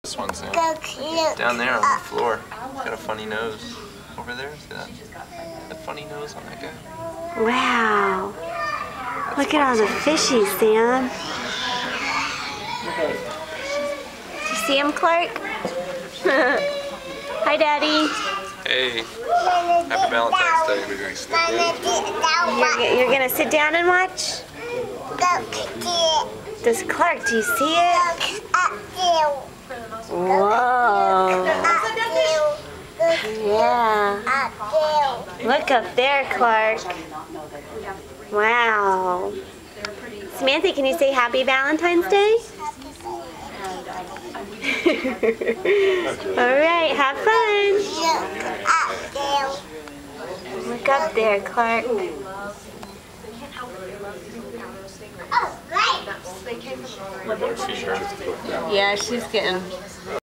This one, Sam. Down there on the floor. He's got a funny nose. Over there, see that? The funny nose on that guy. Wow. Look at all the fishies, Sam. Did you see him, Clark? Hi, Daddy. Hey. Happy Valentine's Day. You're gonna sit down and watch? Does Clark, do you see it? Whoa. Yeah. Look up there, Clark. Wow. Samantha, can you say Happy Valentine's Day? Alright, have fun. Look up there, Clark. She sure. Yeah, she's getting